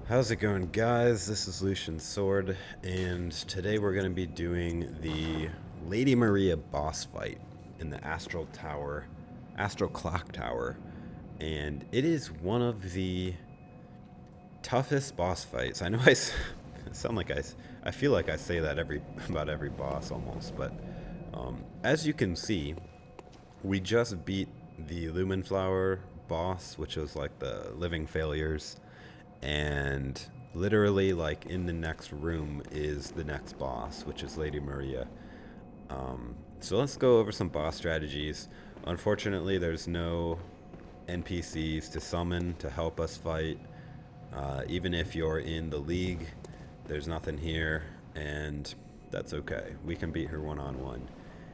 How's it going, guys? This is Lucian Sword, and today we're going to be doing the Lady Maria boss fight in the Astral Clock Tower, and it is one of the toughest boss fights. I know sound like I feel like I say that about every boss almost, but as you can see, we just beat the Lumen Flower boss, which was like the living failures, and literally like in the next room is the next boss, which is Lady Maria. So let's go over some boss strategies. Unfortunately, there's no NPCs to summon to help us fight. Even if you're in the league, there's nothing here, and that's okay. We can beat her one-on-one.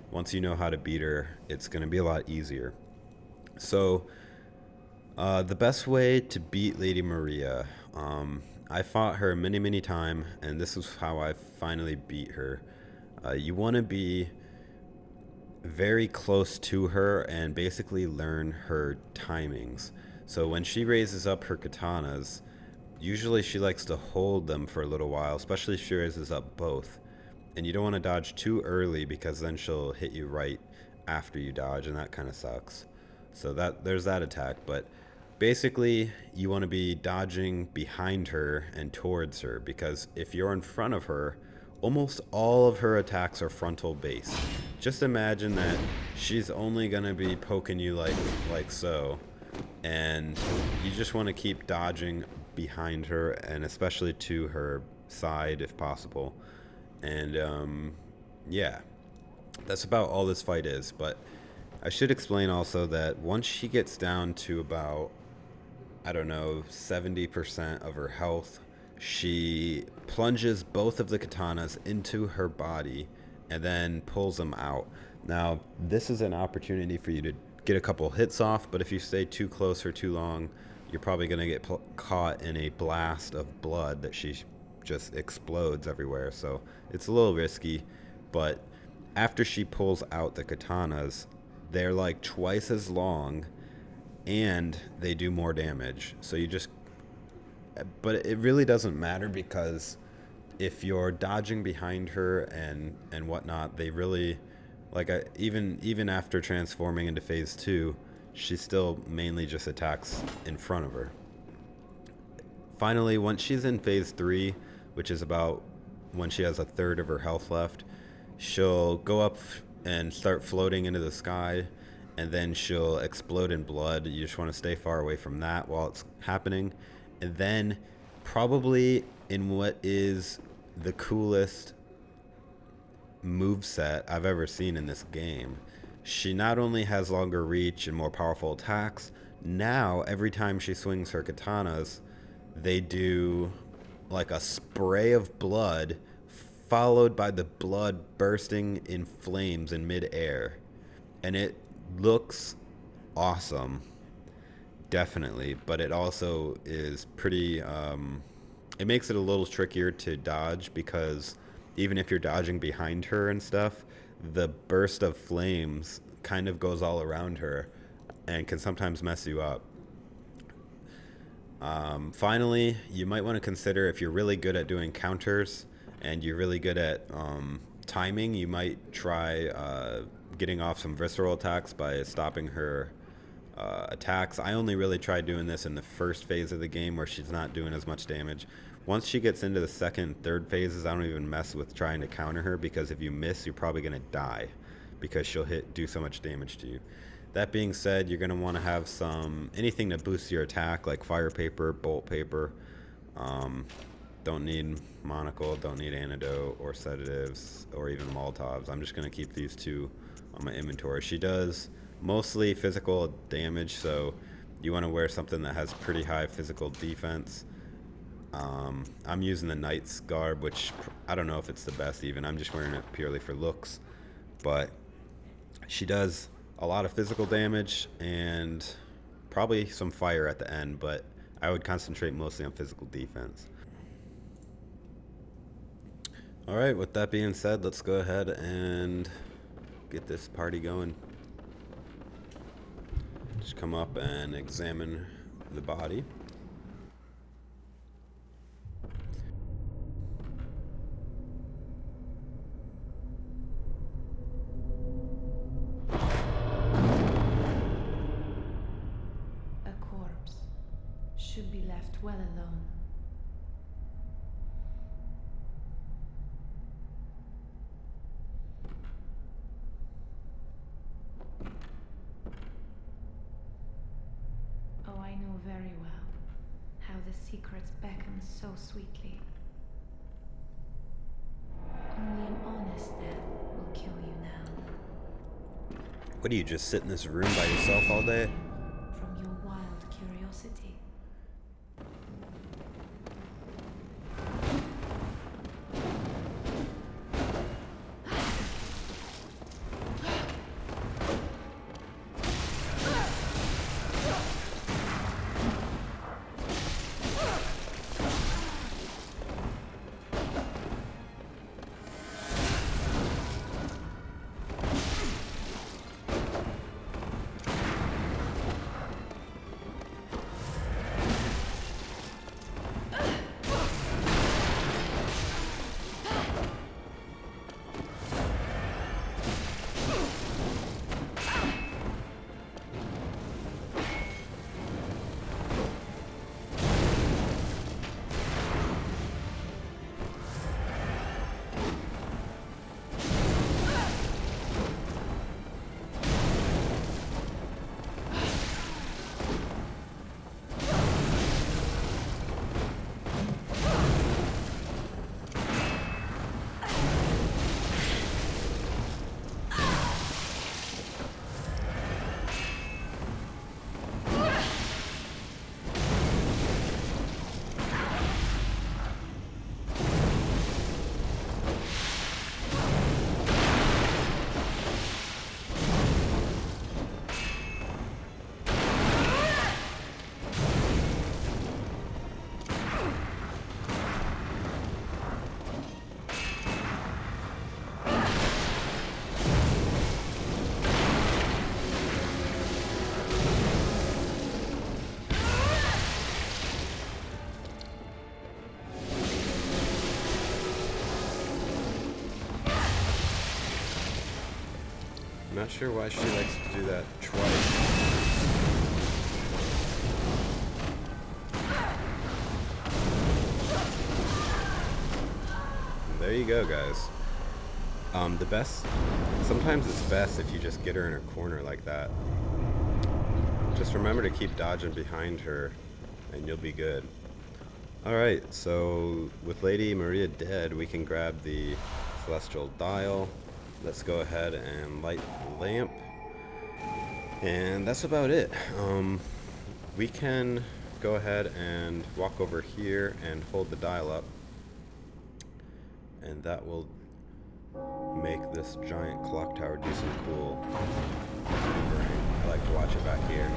Once you know how to beat her, it's going to be a lot easier. So the best way to beat Lady Maria, I fought her many times, and this is how I finally beat her. You want to be very close to her and basically learn her timings. So when she raises up her katanas, usually she likes to hold them for a little while, especially if she raises up both. And you don't want to dodge too early because then she'll hit you right after you dodge, and that kind of sucks. So there's that attack, but basically you want to be dodging behind her and towards her, because if you're in front of her, almost all of her attacks are frontal base. Just imagine that she's only going to be poking you like so, and you just want to keep dodging behind her, and especially to her side if possible. And yeah, that's about all this fight is. But I should explain also that once she gets down to about, I don't know, 70% of her health, she plunges both of the katanas into her body and then pulls them out. Now, this is an opportunity for you to get a couple hits off, but if you stay too close or too long, you're probably going to get caught in a blast of blood that she just explodes everywhere. So it's a little risky, but after she pulls out the katanas, they're like twice as long and they do more damage. So but it really doesn't matter, because if you're dodging behind her and whatnot, they really even after transforming into phase 2, she still mainly just attacks in front of her. Finally, once she's in phase 3, which is about when she has a third of her health left, she'll go up and start floating into the sky, and then she'll explode in blood. You just want to stay far away from that while it's happening. And then, probably in what is the coolest moveset I've ever seen in this game, she not only has longer reach and more powerful attacks, now every time she swings her katanas, they do like a spray of blood, followed by the blood bursting in flames in midair. And it looks awesome, definitely, but it also is pretty, it makes it a little trickier to dodge, because even if you're dodging behind her and stuff, the burst of flames kind of goes all around her and can sometimes mess you up. Finally, you might want to consider, if you're really good at doing counters and you're really good at timing, you might try getting off some visceral attacks by stopping her attacks. I only really tried doing this in the first phase of the game, where she's not doing as much damage. Once she gets into the second and third phases, I don't even mess with trying to counter her, because if you miss, you're probably going to die, because she'll do so much damage to you. That being said, you're going to want to have anything to boost your attack, like fire paper, bolt paper. Don't need monocle, don't need antidote or sedatives or even Molotovs. I'm just going to keep these two on my inventory. She does mostly physical damage, so you want to wear something that has pretty high physical defense. I'm using the Knight's Garb, which I don't know if it's the best even. I'm just wearing it purely for looks. But she does a lot of physical damage and probably some fire at the end, but I would concentrate mostly on physical defense. Alright, with that being said, let's go ahead and get this party going. Just come up and examine the body. be left well alone. Oh, I know very well how the secrets beckon so sweetly. Only an honest death will kill you now. What do you just sit in this room by yourself all day? From your wild curiosity. I'm not sure why she likes to do that twice. There you go, guys. Sometimes it's best if you just get her in a corner like that. Just remember to keep dodging behind her and you'll be good. Alright, so with Lady Maria dead, we can grab the celestial dial. Let's go ahead and light the lamp. And that's about it. We can go ahead and walk over here and hold the dial up. And that will make this giant clock tower do some cool maneuvering. I like to watch it back here.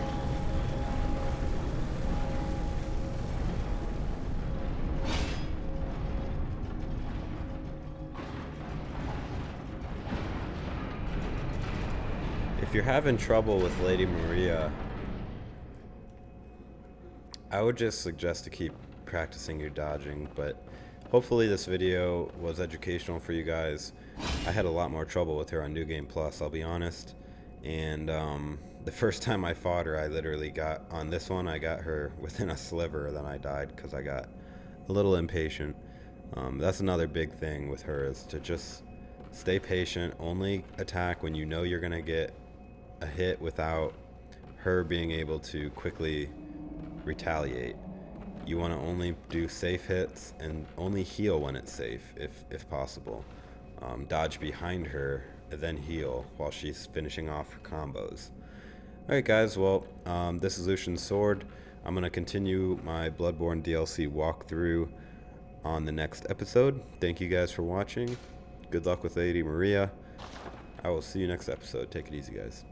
If you're having trouble with Lady Maria, I would just suggest to keep practicing your dodging, but hopefully this video was educational for you guys. I had a lot more trouble with her on New Game Plus, I'll be honest. And the first time I fought her, I literally got, on this one, I got her within a sliver, then I died because I got a little impatient. That's another big thing with her, is to just stay patient, only attack when you know you're going to get a hit without her being able to quickly retaliate. You want to only do safe hits and only heal when it's safe, if possible. Dodge behind her and then heal while she's finishing off her combos. Alright guys, well, this is Lucian's Sword. I'm going to continue my Bloodborne DLC walkthrough on the next episode. Thank you guys for watching. Good luck with Lady Maria. I will see you next episode. Take it easy, guys.